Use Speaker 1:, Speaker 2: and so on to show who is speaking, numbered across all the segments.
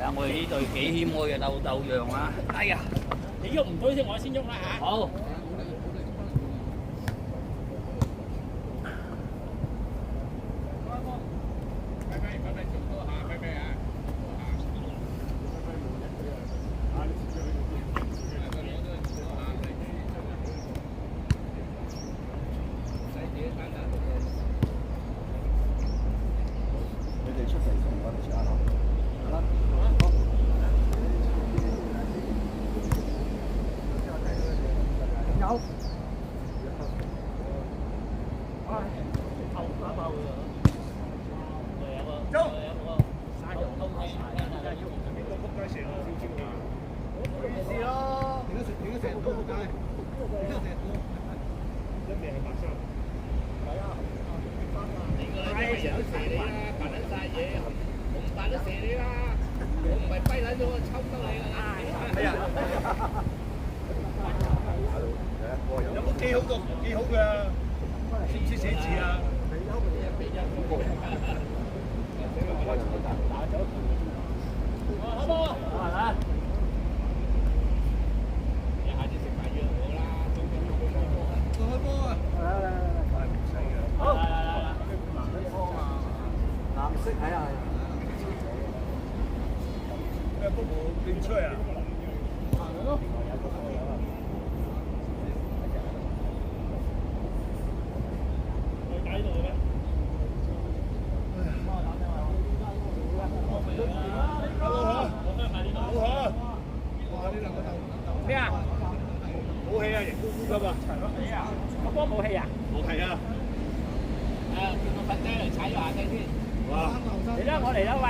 Speaker 1: 啊，我哋呢隊幾謙虛嘅鬥讓啊！哎呀，
Speaker 2: 你喐唔到先，我先喐啦嚇。
Speaker 1: 好。
Speaker 3: 有冇記好個記好嘅？識唔識寫字啊？
Speaker 2: 好波，係咪？一下子食埋藥我啦，
Speaker 3: 開波啊！係唔使嘅。
Speaker 2: 好，
Speaker 4: 藍色睇下。
Speaker 3: 咩波冇變吹啊？
Speaker 2: 行咯。咩啊？
Speaker 3: 冇氣啊，型咕咕㗎嘛。
Speaker 2: 個波冇氣啊？
Speaker 3: 冇氣啊！
Speaker 2: 叫個粉仔嚟踩咗下低先。
Speaker 3: 哇！
Speaker 2: 嚟啦，我嚟啦，喂！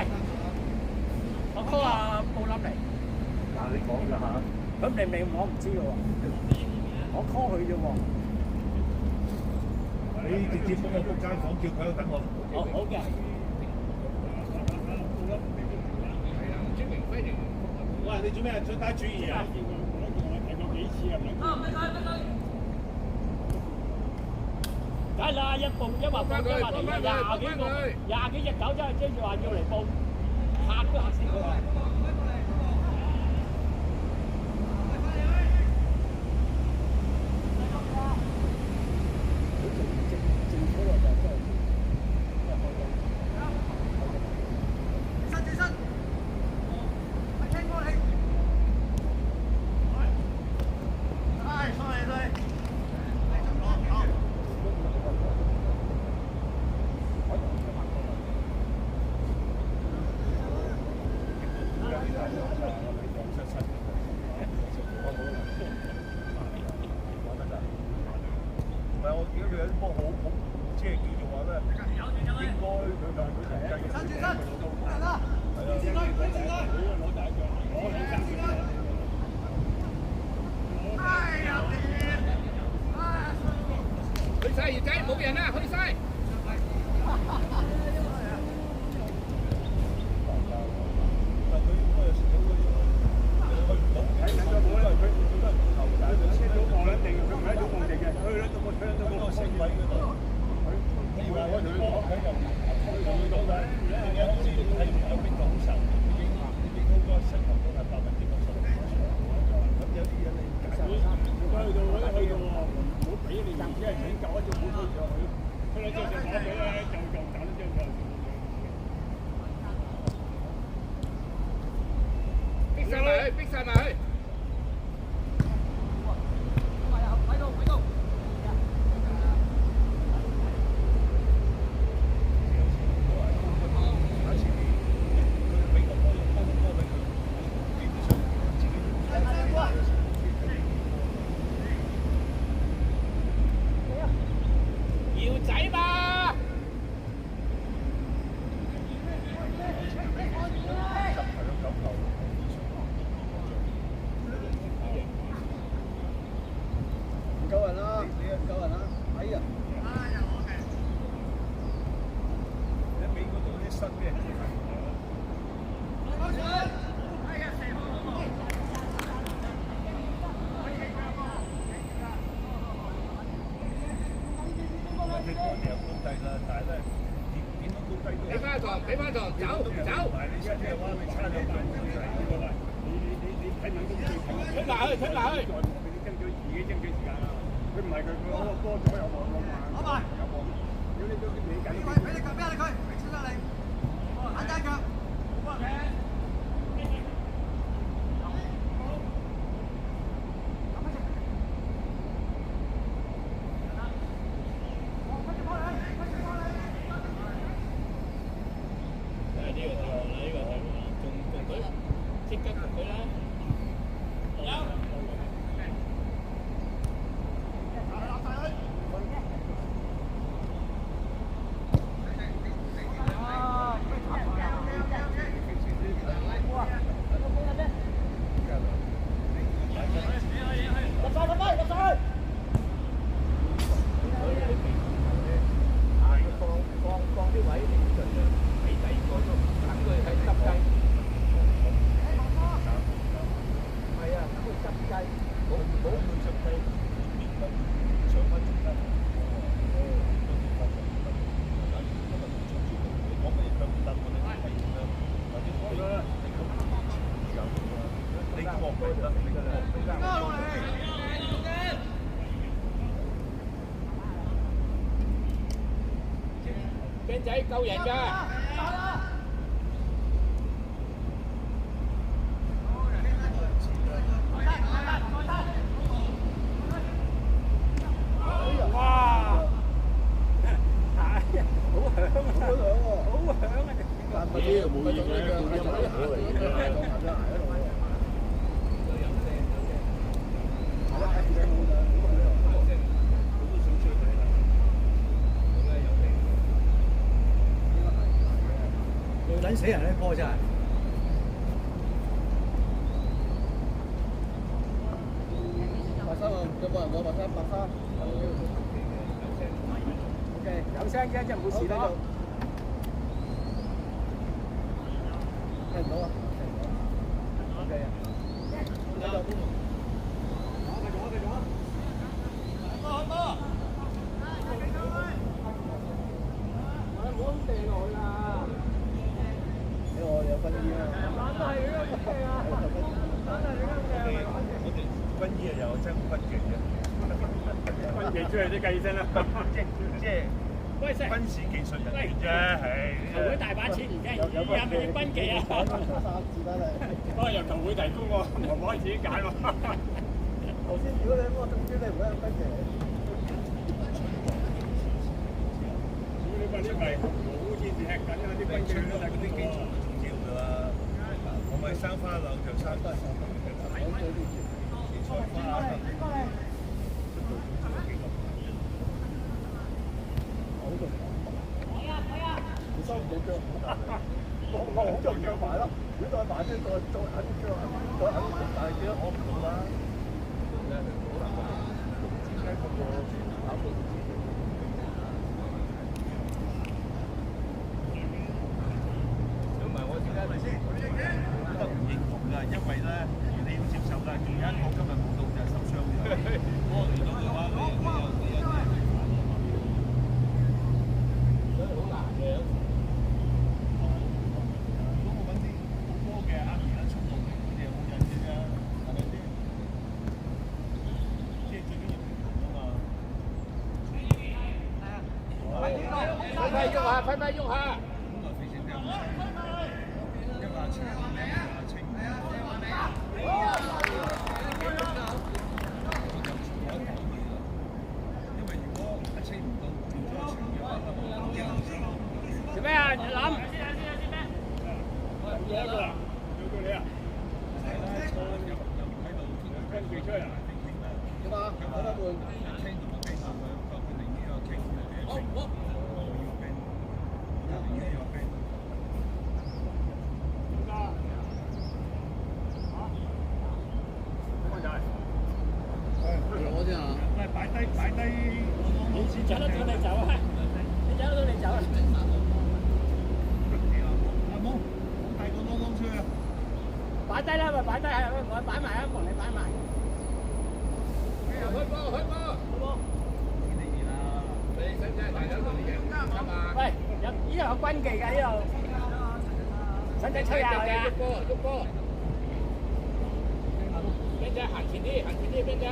Speaker 2: 我 call 阿布林嚟。
Speaker 3: 嗱，你講㗎嚇。
Speaker 2: 咁你明我唔知嘅喎，我 call 佢啫喎。
Speaker 3: 你直接幫我 book 間房，叫佢喺度等我。
Speaker 2: 好嘅。
Speaker 3: 喂，你做咩想打主意啊？
Speaker 2: 梗係啦，一步一話報一話嚟嘅，廿幾隻狗真係追住話要嚟報，嚇都嚇死佢啊！
Speaker 5: 去晒，葉仔冇人啦，去晒。逼晒埋去，逼晒埋去。姚仔嘛！
Speaker 4: 唔夠人啦，你唔夠人啦，哎呀！
Speaker 3: 你俾嗰度啲新嘅。
Speaker 5: 俾翻堂，俾翻堂，走走。
Speaker 3: 你出嘅話，你差兩萬。
Speaker 5: 埋去，推埋去。
Speaker 3: 俾啲爭取自己爭取時間啦。佢唔係佢多咗有網有慢，有網。如果你都理解。俾你腳，俾你佢，明先生你。眼仔腳。
Speaker 2: 即刻同佢啦。
Speaker 5: 驚仔救人㗎。
Speaker 3: 撚死人呢波真係。
Speaker 4: 白衫啊，有冇人攞白衫？白衫。OK，有聲啫，即係冇事咯。聽唔到啊？OK 啊。繼續。我有分醫啊！
Speaker 3: 軍醫又有真軍技嘅，
Speaker 2: 軍技出嚟啲計先啦。
Speaker 3: 即係軍事技術人員啫，係。
Speaker 2: 球會大把錢而家，有咩軍技啊？不過由球會提供喎，唔可以自己揀喎。
Speaker 4: 頭先如果你幫我中招，你唔會有軍技。
Speaker 2: 呢啲咪好似吃緊啊！啲軍技都係嗰啲基礎重要㗎啦。
Speaker 3: 我咪生花柳就生花。
Speaker 4: 收唔到腳，我好就腳埋咯。如果再埋啲，再肯腳，再肯，但係幾多可唔到啦？
Speaker 3: 同埋我點解咪先？覺得唔認同㗎，因為咧你要接受㗎。仲有一個今日冇到就係受傷嘅。我嚟到嘅話，你有啲。
Speaker 5: 快喐下！
Speaker 2: 做咩啊？諗？有嘢㗎啦，有到你啊！跟住出嚟啊！
Speaker 4: 點啊？開得門。
Speaker 2: 走得到你走啊！你走得到你走啊！
Speaker 3: 阿毛，帶個攞出去啊！
Speaker 2: 擺低啦，咪擺低係我擺埋啊，同你擺埋。
Speaker 5: 開波！
Speaker 3: 天氣熱啦，
Speaker 5: 你使唔使大家同你贏啊？
Speaker 2: 喂，呢度有軍技㗎，呢度。使唔使吹下佢啊？
Speaker 5: 喐波！
Speaker 2: 有
Speaker 5: 邊仔行前啲，行前啲邊仔。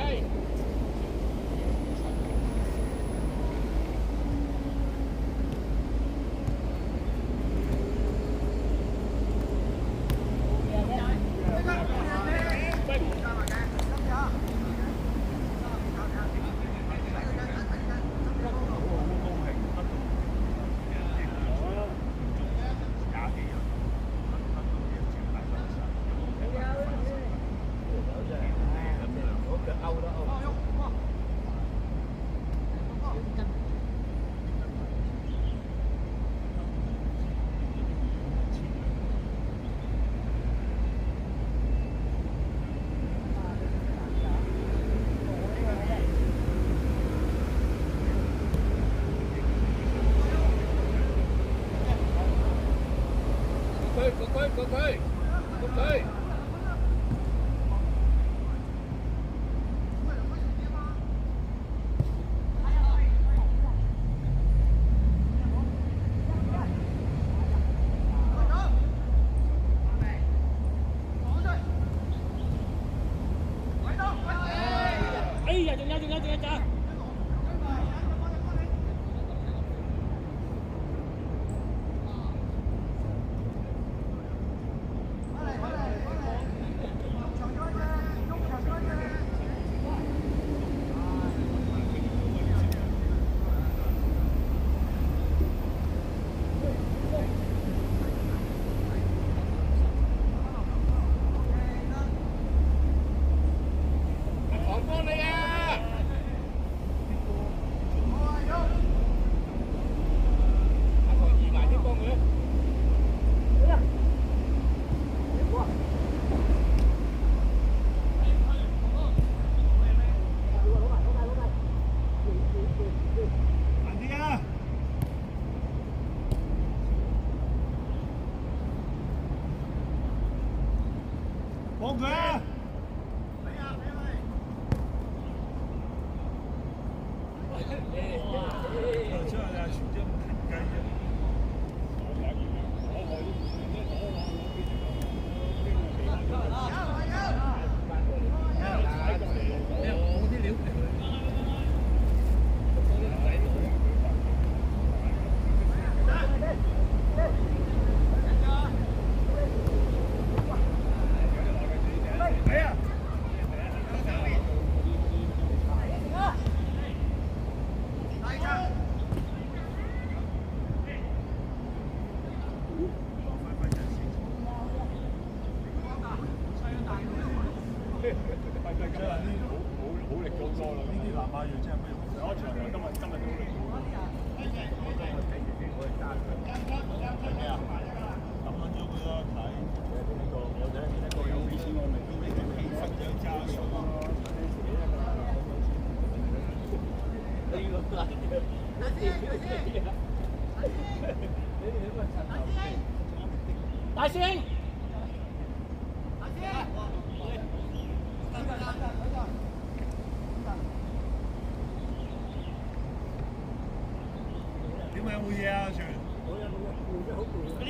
Speaker 3: 幫佢啊！出去啊！全隻唔停雞啫。
Speaker 2: 大師兄，
Speaker 3: 點解有冇嘢啊？全
Speaker 2: 啲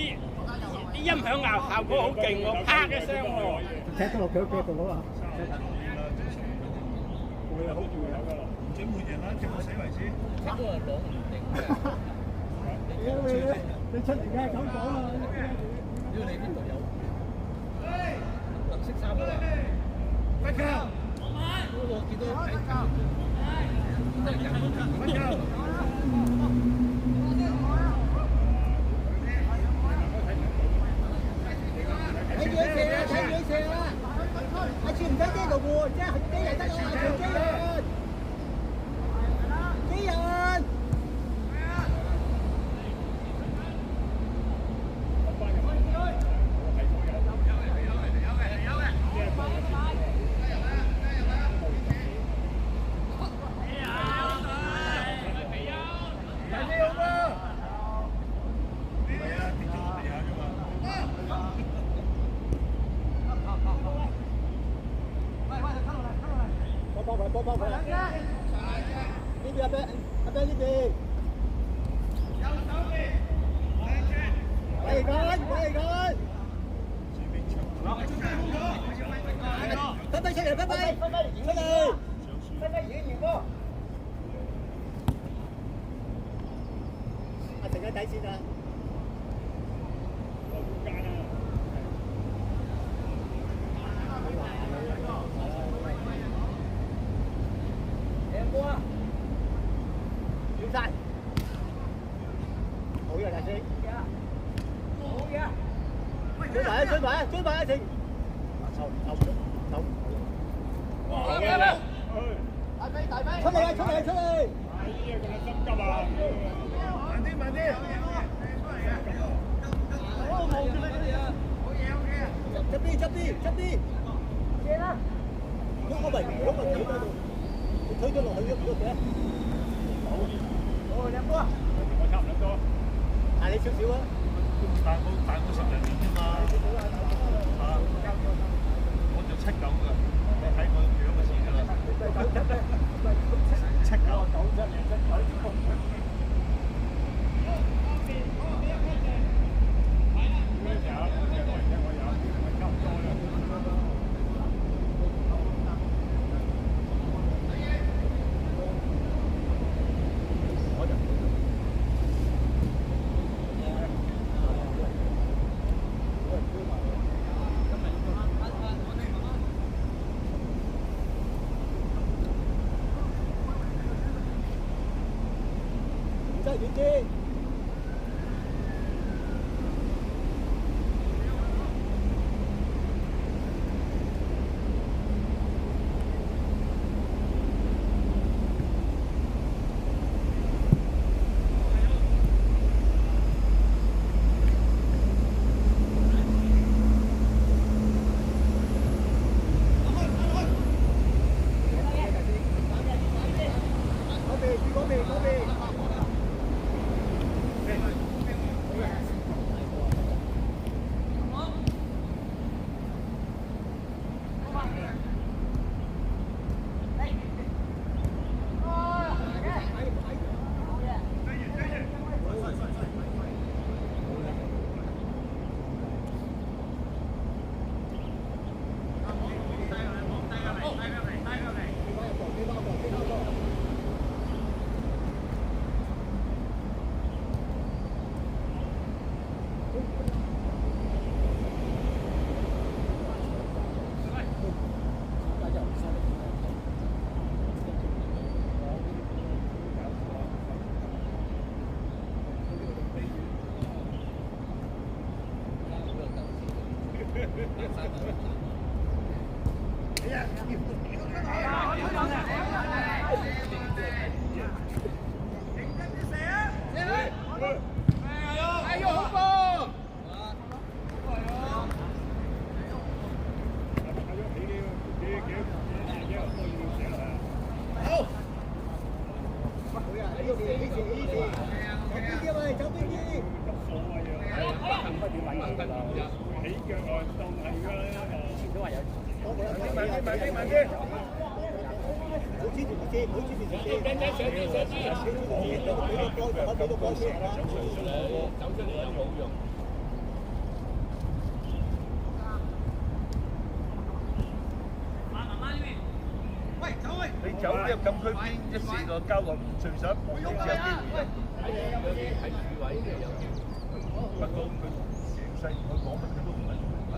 Speaker 2: 音響效果好勁喎，啪一聲喎。
Speaker 4: 踢得落佢腳度好嘛？
Speaker 3: 會有好會有㗎啦，唔準換人啦，叫我死為止。
Speaker 1: 呢個係攞唔定嘅。
Speaker 4: 你出嚟梗係咁講啦。
Speaker 1: 只要你邊度有綠色衫啊！
Speaker 3: 不夠，
Speaker 1: 我見到
Speaker 3: 不夠。
Speaker 4: 睇住佢射啊！睇住佢射啊！阿柱唔使遮度喎，即係機人得啦，機人，機人。幫佢，呢邊阿 Ben 呢邊，右手邊，喂緊，
Speaker 3: 攞佢出嚟，飛出嚟，飛飛出嚟，飛飛演完波。阿成喺底線啊！波啊！轉晒，好嘢，大師，好嘢，追埋啊！追埋啊！追埋啊！成，走，好嘢啦！大飛，出嚟啊！出嚟！
Speaker 2: 哎呀，咁心急啊！
Speaker 3: 慢啲，好冇嘅啦，好嘢，側邊，借啦，嗰個咪企喺度。推咗落去喐嘅，好，兩波，
Speaker 2: 我差唔多，
Speaker 3: 大你少少啊，
Speaker 4: 大我10人啫嘛，我做7-9㗎，你睇我樣嘅事㗎啦，7-9。你走入禁區邊一試個交個最少一步先有機會。喺主位嘅有機會。不過佢成世佢講乜佢都唔係做乜。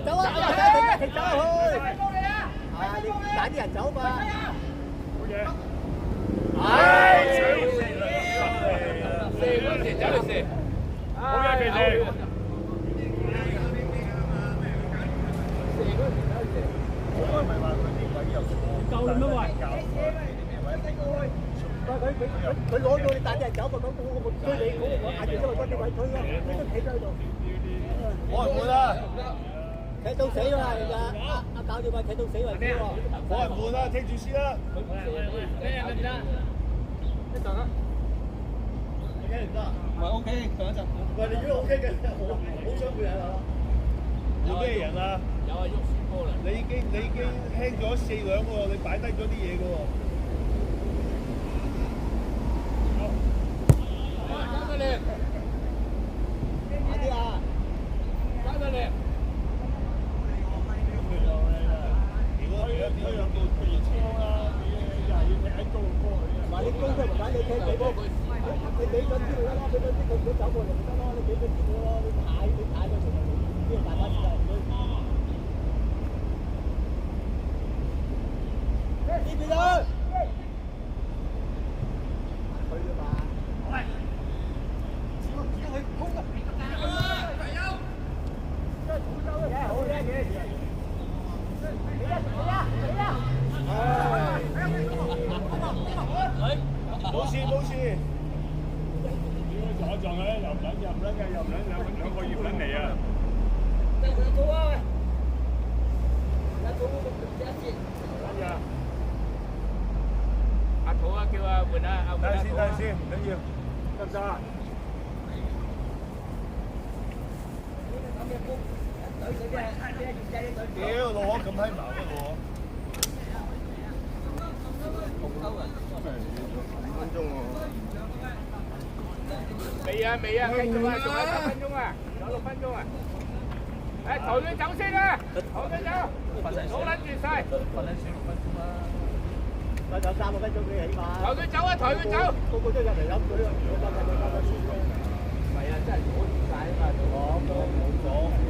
Speaker 3: 走啊！踢走去！啊！你帶啲人走嘛？
Speaker 4: 好嘢！
Speaker 2: 唉，射嗰時走嚟射，
Speaker 4: 好嘢，其實。我唔係話佢啲位又錯，
Speaker 2: 夠啦咩喂？
Speaker 3: 佢攞到你帶啲人走，咪咁我追你，我嗌住因為嗰啲位推咯，你都企咗喺度。
Speaker 4: 我唔會啦，
Speaker 3: 企到死啦！而家阿搞掂咪企到死為止喎。
Speaker 4: 我唔會啦，聽住先啦。
Speaker 1: 唔係 OK，上一陣。
Speaker 3: 喂，你如果 OK 嘅，好想會係嘛？
Speaker 4: 要咩人啊？
Speaker 2: 有啊，喐船波啦！
Speaker 4: 你已經輕咗4兩喎，你擺低咗啲嘢嘅喎。
Speaker 2: 快啲啊！快啲！
Speaker 4: 如果佢有啲有到退車啦，你又係要踢喺高波嚟嘅。
Speaker 3: 唔係你高出唔緊，你踢俾波，你俾咗知道啦，俾咗知佢唔好走過嚟咪得咯，你俾咗知佢咯，你踩佢成日呢個大把時間。呢邊啦！去啦嘛！喂！只要佢攻啊！好叻嘅！
Speaker 4: 冇事冇事。
Speaker 2: 撞一撞咧，又唔撚嘅，又唔撚兩個月撚嚟啊！阿土啊，叫阿換啊，
Speaker 4: 等陣先，唔緊要，得唔得啊？屌，老王咁閪矛嘅我。
Speaker 2: 未啊，繼續啊，仲有10分鐘啊，仲有6分鐘啊！誒，抬佢走先啊，抬佢走，攞撚住晒。
Speaker 3: 再走3個分鐘佢起碼。
Speaker 2: 抬佢走啊，抬佢走。
Speaker 3: 個個都入嚟飲水啊！
Speaker 2: 唔係啊，真係攞住晒啊嘛，
Speaker 4: 冇咗，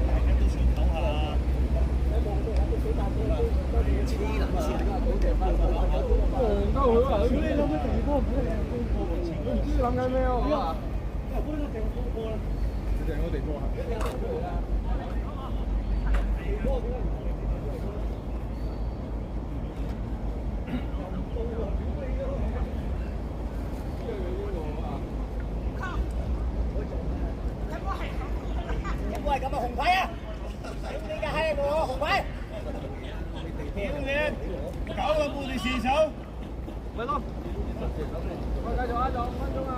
Speaker 4: 大家都想唞下。
Speaker 3: 喂，咁啊紅牌啊！你嘅係我紅牌。
Speaker 4: 屌你，9個半你射手。
Speaker 1: 咪咯。
Speaker 2: 繼續啊，仲5分鐘啊！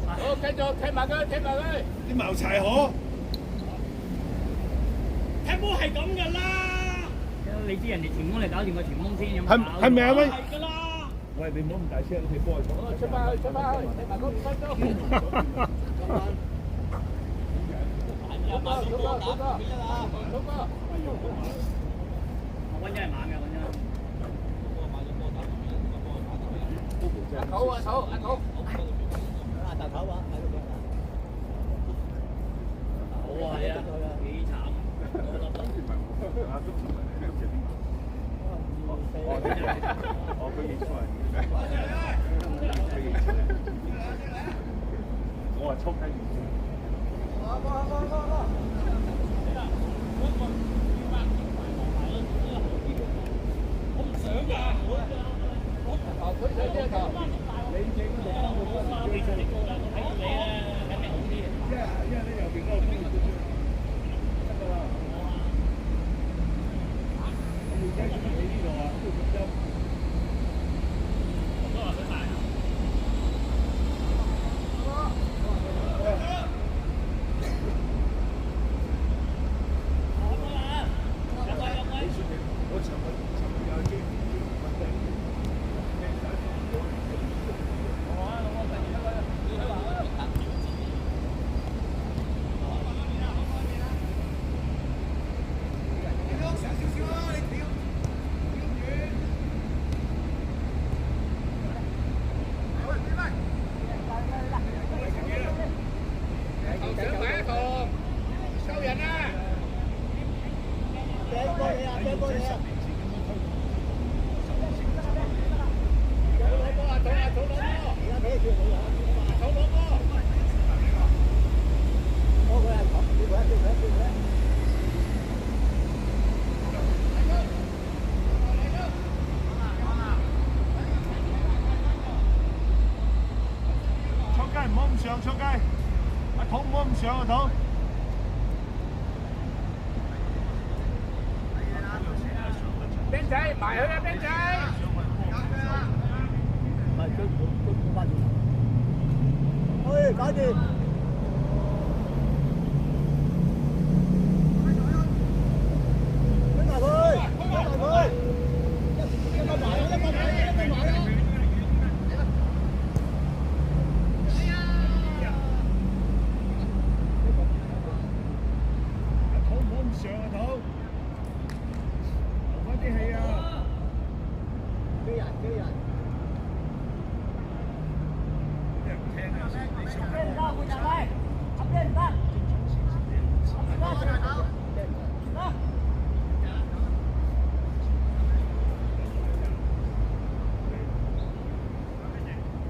Speaker 2: 好，繼續踢埋佢。
Speaker 4: 啲茅柴可。
Speaker 2: 踢波係咁㗎啦。
Speaker 1: 你知人哋前鋒嚟搞掂個前鋒先，有冇？
Speaker 4: 係咪啊？喂，
Speaker 2: 係㗎啦。
Speaker 4: 喂，你唔好咁大聲，踢波係咁。
Speaker 2: 出翻去，踢埋嗰5分鐘。
Speaker 1: 溫真係猛嘅，溫真。
Speaker 2: 阿土，
Speaker 3: 大頭啊！
Speaker 1: 好啊，係啊，幾慘。
Speaker 4: 佢認錯人。我話速雞認錯。唔好咁上出街，阿肚唔好咁上啊肚。
Speaker 2: 邊仔埋去啊邊仔！
Speaker 3: 唔係佢冇翻轉頭。喂，搞掂。跟埋佢，跟埋佢。一個埋啊！一個埋啊！一個埋啊！
Speaker 4: 肚唔好咁上啊肚，留翻啲氣啊！
Speaker 3: 機人機人。
Speaker 4: 啲人唔聽啊！你上
Speaker 6: 邊唔得，會入嚟，邊唔得，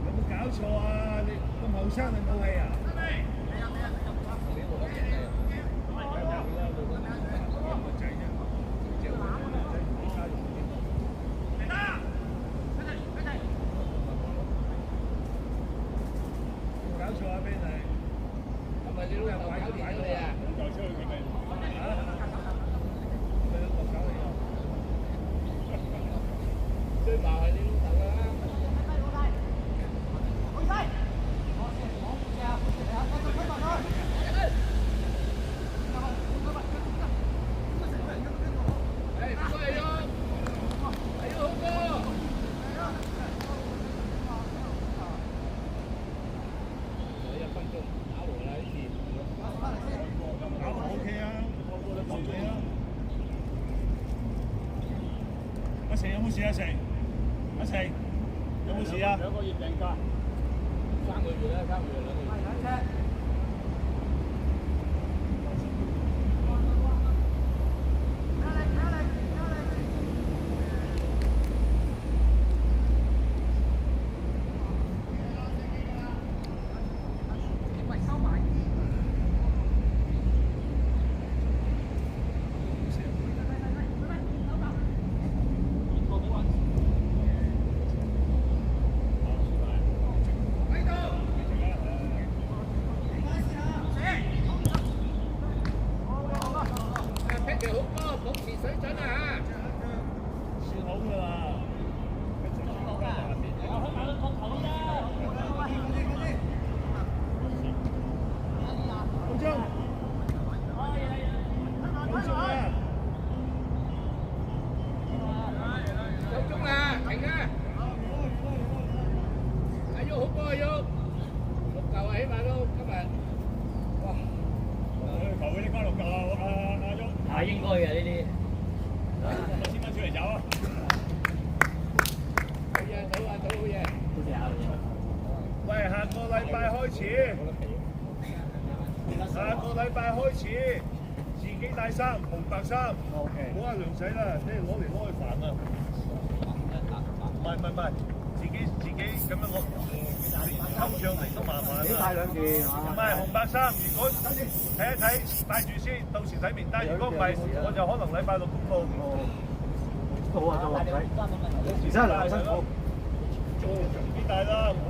Speaker 4: 有冇搞錯啊？你咁後生你冇氣啊？搞錯啊！邊係？
Speaker 2: 係咪你老豆搞掂咗你啊？
Speaker 4: 老豆出去佢哋嚇，佢老豆搞你啊！
Speaker 2: 最麻係你老豆㗎啦。誒，唔該你咯，係好哥。1分鐘打和啦呢次。
Speaker 4: 搞得 OK 啊，個個都投你啊！阿成有冇事啊？成，阿成有冇事啊
Speaker 5: 2個月病假
Speaker 2: 3個月啦，3個月2個月。好哥，保持水準啊！
Speaker 4: 算好㗎啦。好中，好中啊！
Speaker 2: 夠鐘啦，停啊！阿喐好哥，阿喐，6嚿啊，起碼都今日。哇！
Speaker 4: 球會拎翻6嚿啊！阿喐。
Speaker 1: 係應該嘅呢啲。
Speaker 4: 攞1000蚊出嚟走啊！
Speaker 2: 好嘢，走啊，走好嘢！
Speaker 4: 喂，下個禮拜開始，自己帶衫，紅白衫，唔好話涼仔啦，你攞嚟攞去煩啊！唔係，自己咁樣抽上嚟都麻煩啦。
Speaker 3: 你帶2件
Speaker 4: 唔係紅白衫，如果睇一睇帶住先，到時睇名單。如果唔係，我就可能禮拜6公佈。
Speaker 3: 好啊，做啊，仔。而家涼身好。
Speaker 4: 自己帶啦，唔好